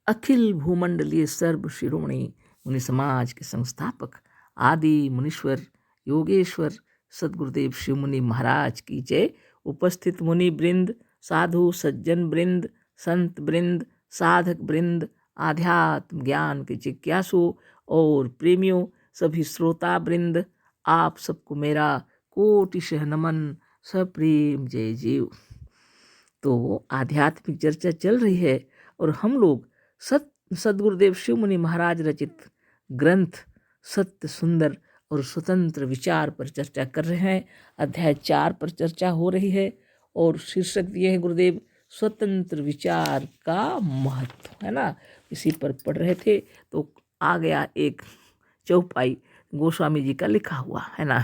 अखिल भूमंडलीय सर्व शिरोमणि मुनि समाज के संस्थापक आदि मुनीश्वर योगेश्वर सदगुरुदेव शिव मुनि महाराज की जय। उपस्थित मुनि वृंद, साधु सज्जन वृंद, संत वृंद, साधक वृंद, आध्यात्म ज्ञान के जिज्ञासु और प्रेमियों, सभी श्रोता वृंद, आप सबको मेरा कोटिशः नमन, सप्रेम जय जीव। तो आध्यात्मिक चर्चा चल रही है और हम लोग सदगुरुदेव शिव मुनि महाराज रचित ग्रंथ सत्य सुंदर और स्वतंत्र विचार पर चर्चा कर रहे हैं। अध्याय 4 पर चर्चा हो रही है और शीर्षक दिए हैं गुरुदेव स्वतंत्र विचार का महत्व, है ना। इसी पर पढ़ रहे थे तो आ गया एक चौपाई गोस्वामी जी का लिखा हुआ, है ना।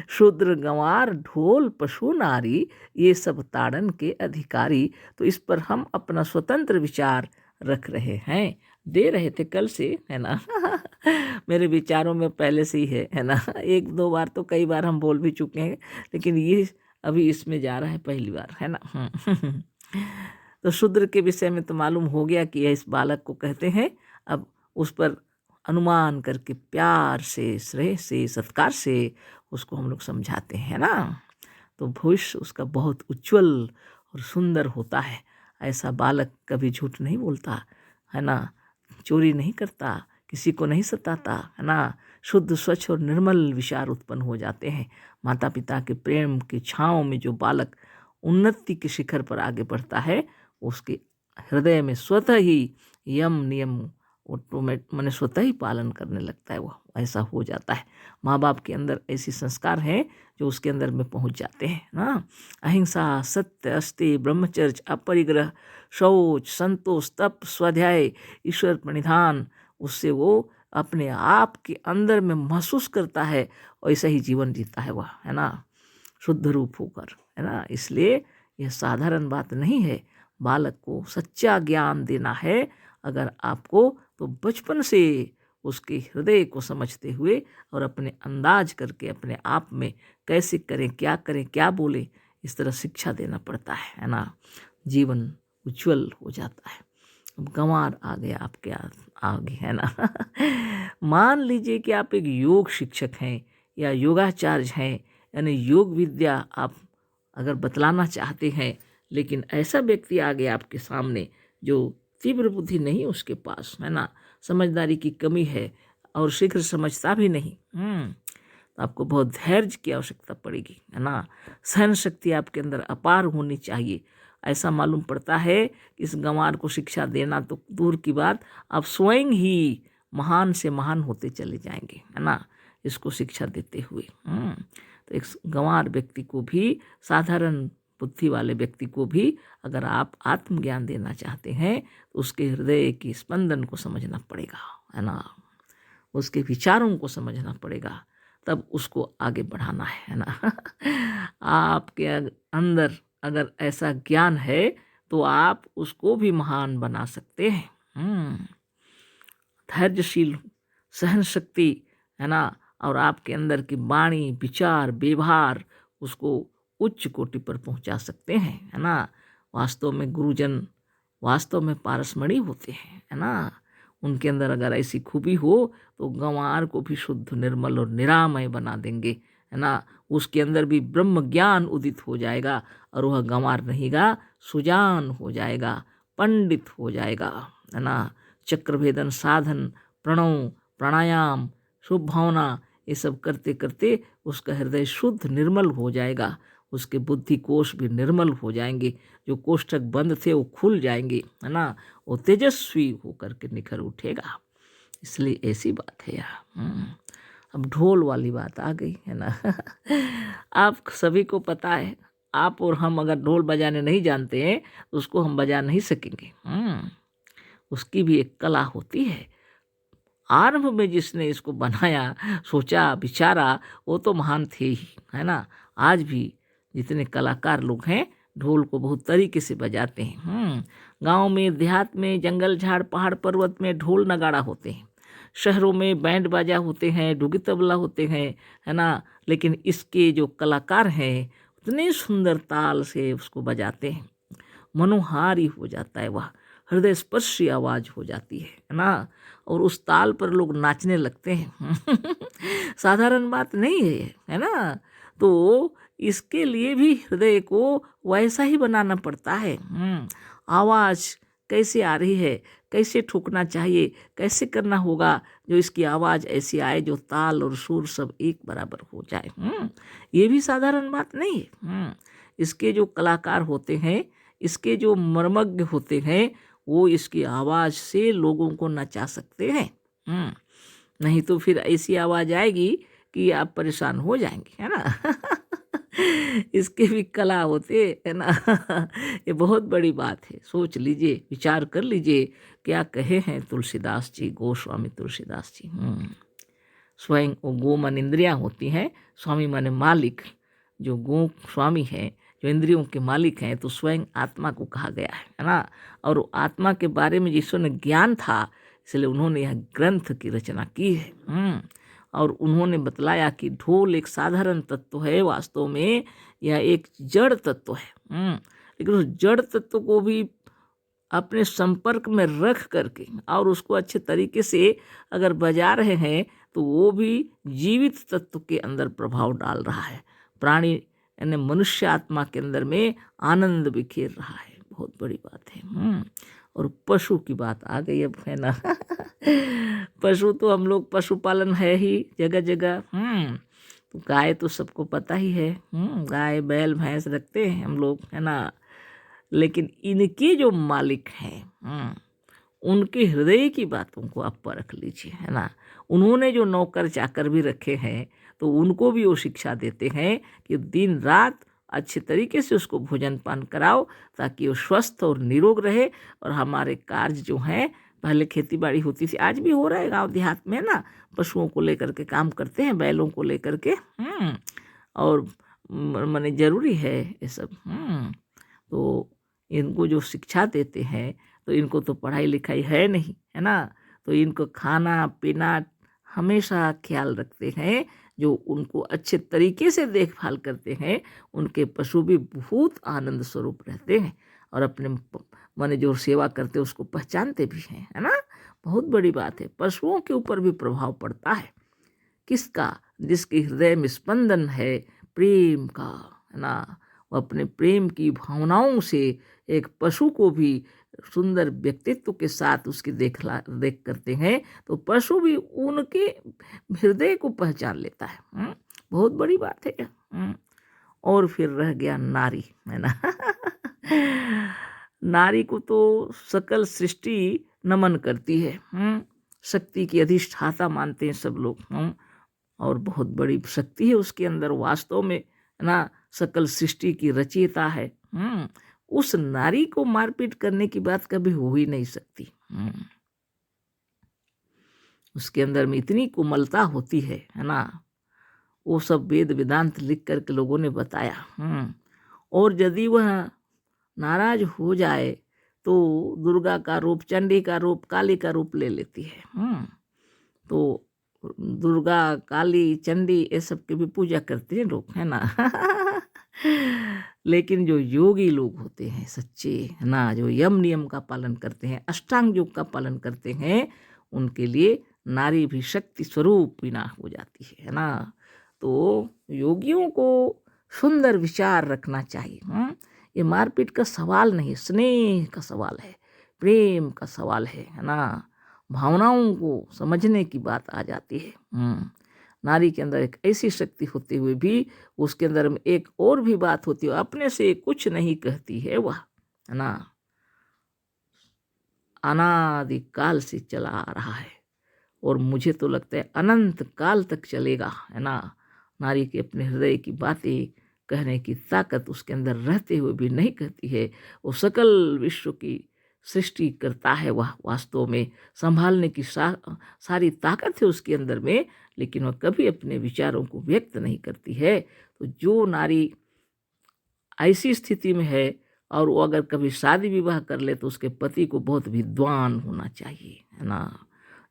शूद्र गंवार ढोल पशु नारी ये सब ताड़न के अधिकारी। तो इस पर हम अपना स्वतंत्र विचार रख रहे हैं, दे रहे थे कल से, है ना। मेरे विचारों में पहले से ही है ना। 1-2 बार तो कई बार हम बोल भी चुके हैं, लेकिन ये अभी इसमें जा रहा है पहली बार, है ना। तो शूद्र के विषय में तो मालूम हो गया कि इस बालक को कहते हैं। अब उस पर अनुमान करके प्यार से, स्नेह से, सत्कार से उसको हम लोग समझाते हैं ना। तो भविष्य उसका बहुत उज्जवल और सुंदर होता है। ऐसा बालक कभी झूठ नहीं बोलता, है ना, चोरी नहीं करता, किसी को नहीं सताता, है ना। शुद्ध स्वच्छ और निर्मल विचार उत्पन्न हो जाते हैं। माता पिता के प्रेम की छाँव में जो बालक उन्नति के शिखर पर आगे बढ़ता है, उसके हृदय में स्वतः ही यम नियम ऑटोमेट मैंने स्वतः ही पालन करने लगता है। वो ऐसा हो जाता है। माँ बाप के अंदर ऐसी संस्कार हैं जो उसके अंदर में पहुँच जाते हैं ना। अहिंसा, सत्य, अस्ति, ब्रह्मचर्य, अपरिग्रह, शौच, संतोष, तप, स्वाध्याय, ईश्वर प्रणिधान, उससे वो अपने आप के अंदर में महसूस करता है और ऐसा ही जीवन जीता है वह, है ना, शुद्ध रूप होकर, है ना। इसलिए यह साधारण बात नहीं है। बालक को सच्चा ज्ञान देना है अगर आपको, तो बचपन से उसके हृदय को समझते हुए और अपने अंदाज करके अपने आप में कैसे करें, क्या बोलें, इस तरह शिक्षा देना पड़ता है ना। जीवन उज्जवल हो जाता है। अब गंवार आ गया आपके आगे, है ना। मान लीजिए कि आप एक योग शिक्षक हैं या योगाचार्य हैं, यानी योग विद्या आप अगर बतलाना चाहते हैं, लेकिन ऐसा व्यक्ति आ गया आपके सामने जो तीव्र बुद्धि नहीं उसके पास, है ना, समझदारी की कमी है और शीघ्र समझता भी नहीं, तो आपको बहुत धैर्य की आवश्यकता पड़ेगी, है ना। सहन शक्ति आपके अंदर अपार होनी चाहिए। ऐसा मालूम पड़ता है कि इस गंवार को शिक्षा देना तो दूर की बात, आप स्वयं ही महान से महान होते चले जाएंगे, है ना, इसको शिक्षा देते हुए। तो एक गंवार व्यक्ति को भी, साधारण बुद्धि वाले व्यक्ति को भी अगर आप आत्मज्ञान देना चाहते हैं, तो उसके हृदय के स्पंदन को समझना पड़ेगा, है ना, उसके विचारों को समझना पड़ेगा, तब उसको आगे बढ़ाना है ना। आपके अंदर अगर ऐसा ज्ञान है तो आप उसको भी महान बना सकते हैं। धैर्यशील, सहन शक्ति, है ना, और आपके अंदर की वाणी, विचार, व्यवहार उसको उच्च कोटि पर पहुंचा सकते हैं, है ना। वास्तव में गुरुजन वास्तव में पारसमणि होते हैं, है ना। उनके अंदर अगर ऐसी खूबी हो तो गंवार को भी शुद्ध, निर्मल और निरामय बना देंगे, है ना। उसके अंदर भी ब्रह्म ज्ञान उदित हो जाएगा और वह गंवार रहेगा, सुजान हो जाएगा, पंडित हो जाएगा, है ना। चक्रभेदन साधन, प्रणव, प्राणायाम, शुभ भावना, ये सब करते करते उसका हृदय शुद्ध निर्मल हो जाएगा। उसके बुद्धि कोश भी निर्मल हो जाएंगे। जो कोष्ठक बंद थे वो खुल जाएंगे, है ना। वो तेजस्वी होकर के निखर उठेगा। इसलिए ऐसी बात है यार। अब ढोल वाली बात आ गई, है ना। आप सभी को पता है, आप और हम अगर ढोल बजाने नहीं जानते हैं तो उसको हम बजा नहीं सकेंगे। उसकी भी एक कला होती है। आरंभ में जिसने इसको बनाया, सोचा, विचारा, वो तो महान थे ही, है ना। आज भी जितने कलाकार लोग हैं ढोल को बहुत तरीके से बजाते हैं। गांव में, देहात में, जंगल झाड़, पहाड़ पर्वत में ढोल नगाड़ा होते हैं। शहरों में बैंड बाजा होते हैं, डुगी तबला होते हैं, है ना। लेकिन इसके जो कलाकार हैं उतने सुंदर ताल से उसको बजाते हैं, मनोहारी हो जाता है वह। हृदय स्पर्शी आवाज हो जाती है ना, और उस ताल पर लोग नाचने लगते हैं। साधारण बात नहीं है ना। तो इसके लिए भी हृदय को वैसा ही बनाना पड़ता है। आवाज कैसे आ रही है, कैसे ठोकना चाहिए, कैसे करना होगा, जो इसकी आवाज़ ऐसी आए जो ताल और सुर सब एक बराबर हो जाए। ये भी साधारण बात नहीं है। इसके जो कलाकार होते हैं, इसके जो मर्मज्ञ होते हैं, वो इसकी आवाज़ से लोगों को नचा सकते हैं। नहीं तो फिर ऐसी आवाज़ आएगी कि आप परेशान हो जाएंगे, है ना। इसके भी कला होते है ना। ये बहुत बड़ी बात है। सोच लीजिए, विचार कर लीजिए, क्या कहे हैं तुलसीदास जी, गोस्वामी तुलसीदास जी। स्वयं वो गो मन इंद्रियाँ होती हैं, स्वामी माने मालिक। जो गो स्वामी है, जो इंद्रियों के मालिक हैं, तो स्वयं आत्मा को कहा गया है ना। और आत्मा के बारे में जिसको ने ज्ञान था, इसलिए उन्होंने यह ग्रंथ की रचना की है। और उन्होंने बतलाया कि ढोल एक साधारण तत्व है, वास्तव में यह एक जड़ तत्व है। लेकिन उस जड़ तत्व को भी अपने संपर्क में रख करके और उसको अच्छे तरीके से अगर बजा रहे हैं, तो वो भी जीवित तत्व के अंदर प्रभाव डाल रहा है। प्राणी यानी मनुष्य आत्मा के अंदर में आनंद बिखेर रहा है। बहुत बड़ी बात है। और पशु की बात आ गई अब, है ना। पशु तो हम लोग, पशुपालन है ही जगह जगह। तो गाय तो सबको पता ही है। गाय बैल भैंस रखते हैं हम लोग, है ना। लेकिन इनके जो मालिक हैं, उनके हृदय की बातों को आप परख लीजिए, है ना। उन्होंने जो नौकर चाकर भी रखे हैं, तो उनको भी वो शिक्षा देते हैं कि दिन रात अच्छे तरीके से उसको भोजन पान कराओ, ताकि वो स्वस्थ और निरोग रहे। और हमारे कार्य जो हैं, पहले खेती बाड़ी होती थी, आज भी हो रहा है गांव देहात में ना, पशुओं को लेकर के काम करते हैं, बैलों को लेकर के। और माने जरूरी है ये सब। तो इनको जो शिक्षा देते हैं, तो इनको तो पढ़ाई लिखाई है नहीं, है ना। तो इनको खाना पीना हमेशा ख्याल रखते हैं। जो उनको अच्छे तरीके से देखभाल करते हैं, उनके पशु भी बहुत आनंद स्वरूप रहते हैं, और अपने माने जो सेवा करते हैं उसको पहचानते भी हैं, है ना। बहुत बड़ी बात है। पशुओं के ऊपर भी प्रभाव पड़ता है। किसका? जिसके हृदय में स्पंदन है प्रेम का, है ना। वो अपने प्रेम की भावनाओं से एक पशु को भी सुंदर व्यक्तित्व के साथ उसकी देख करते हैं, तो पशु भी उनके हृदय को पहचान लेता है। बहुत बड़ी बात है। और फिर रह गया नारी, है ना। नारी को तो सकल सृष्टि नमन करती है। शक्ति की अधिष्ठाता मानते हैं सब लोग। और बहुत बड़ी शक्ति है उसके अंदर, वास्तव में ना सकल सृष्टि की रचयिता है। उस नारी को मारपीट करने की बात कभी हो ही नहीं सकती। उसके अंदर में इतनी कोमलता होती है ना। वो सब वेद वेदांत लिख करके लोगों ने बताया। और यदि वह नाराज हो जाए, तो दुर्गा का रूप, चंडी का रूप, काली का रूप ले लेती है। तो दुर्गा, काली, चंडी ये सब की भी पूजा करते हैं लोग, है ना। लेकिन जो योगी लोग होते हैं सच्चे, है ना, जो यम नियम का पालन करते हैं, अष्टांग योग का पालन करते हैं, उनके लिए नारी भी शक्ति स्वरूप बिना हो जाती है ना। तो योगियों को सुंदर विचार रखना चाहिए। ये मारपीट का सवाल नहीं, स्नेह का सवाल है, प्रेम का सवाल है ना। भावनाओं को समझने की बात आ जाती है। नारी के अंदर एक ऐसी शक्ति होते हुए भी उसके अंदर में एक और भी बात होती है, अपने से कुछ नहीं कहती है वह, है ना। अनादि काल से चला आ रहा है, और मुझे तो लगता है अनंत काल तक चलेगा, है ना। नारी के अपने हृदय की बातें कहने की ताकत उसके अंदर रहते हुए भी नहीं कहती है। वो सकल विश्व की सृष्टि करता है, वह वास्तव में संभालने की सारी ताकत है उसके अंदर में, लेकिन वह कभी अपने विचारों को व्यक्त नहीं करती है। तो जो नारी ऐसी स्थिति में है, और वो अगर कभी शादी विवाह कर ले, तो उसके पति को बहुत विद्वान होना चाहिए, है ना।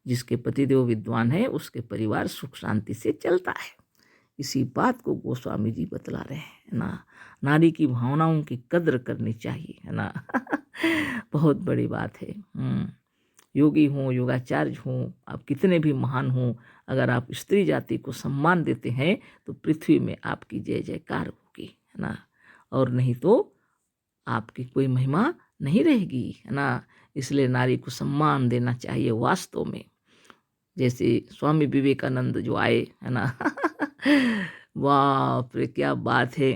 जिसके पतिदेव विद्वान है, उसके परिवार सुख शांति से चलता है। इसी बात को गोस्वामी जी बतला रहे हैं ना। नारी की भावनाओं की कद्र करनी चाहिए, है ना। बहुत बड़ी बात है। योगी हों, योगाचार्य हों, आप कितने भी महान हों, अगर आप स्त्री जाति को सम्मान देते हैं तो पृथ्वी में आपकी जय जयकार होगी, है ना। और नहीं तो आपकी कोई महिमा नहीं रहेगी, है ना। इसलिए नारी को सम्मान देना चाहिए वास्तव में। जैसे स्वामी विवेकानंद जो आए, है ना। बाप रे क्या बात है।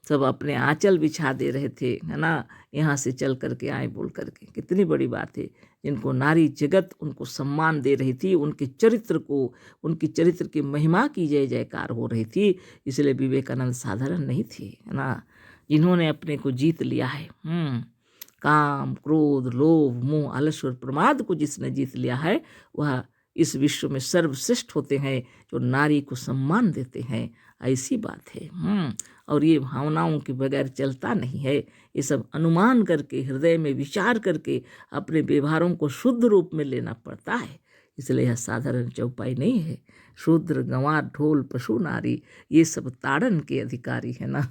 सब अपने आंचल बिछा दे रहे थे, है ना, यहाँ से चल करके आए बोल करके। कितनी बड़ी बात है। जिनको नारी जगत उनको सम्मान दे रही थी, उनके चरित्र को, उनकी चरित्र की महिमा की जय जयकार हो रही थी। इसलिए विवेकानंद साधारण नहीं थे, है ना। जिन्होंने अपने को जीत लिया है, काम क्रोध लोभ मोह आलस और प्रमाद को जिसने जीत लिया है, वह इस विश्व में सर्वश्रेष्ठ होते हैं, जो नारी को सम्मान देते हैं। ऐसी बात है। और ये भावनाओं के बगैर चलता नहीं है। ये सब अनुमान करके, हृदय में विचार करके अपने व्यवहारों को शुद्ध रूप में लेना पड़ता है। इसलिए यह साधारण चौपाई नहीं है। शूद्र गंवार ढोल पशु नारी ये सब ताड़न के अधिकारी है ना।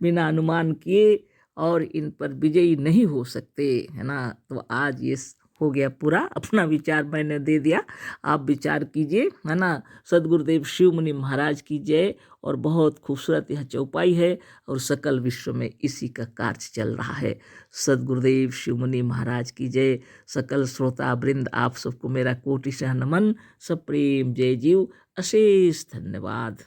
बिना अनुमान किए और इन पर विजयी नहीं हो सकते, है ना। तो आज ये हो गया पूरा, अपना विचार मैंने दे दिया, आप विचार कीजिए, है ना। सदगुरुदेव शिव मुनि महाराज की जय। और बहुत खूबसूरत यह चौपाई है और सकल विश्व में इसी का कार्य चल रहा है। सदगुरुदेव शिव मुनि महाराज की जय। सकल श्रोता वृंद आप सबको मेरा कोटि से नमन, सप्रेम जय जीव, अशेष धन्यवाद।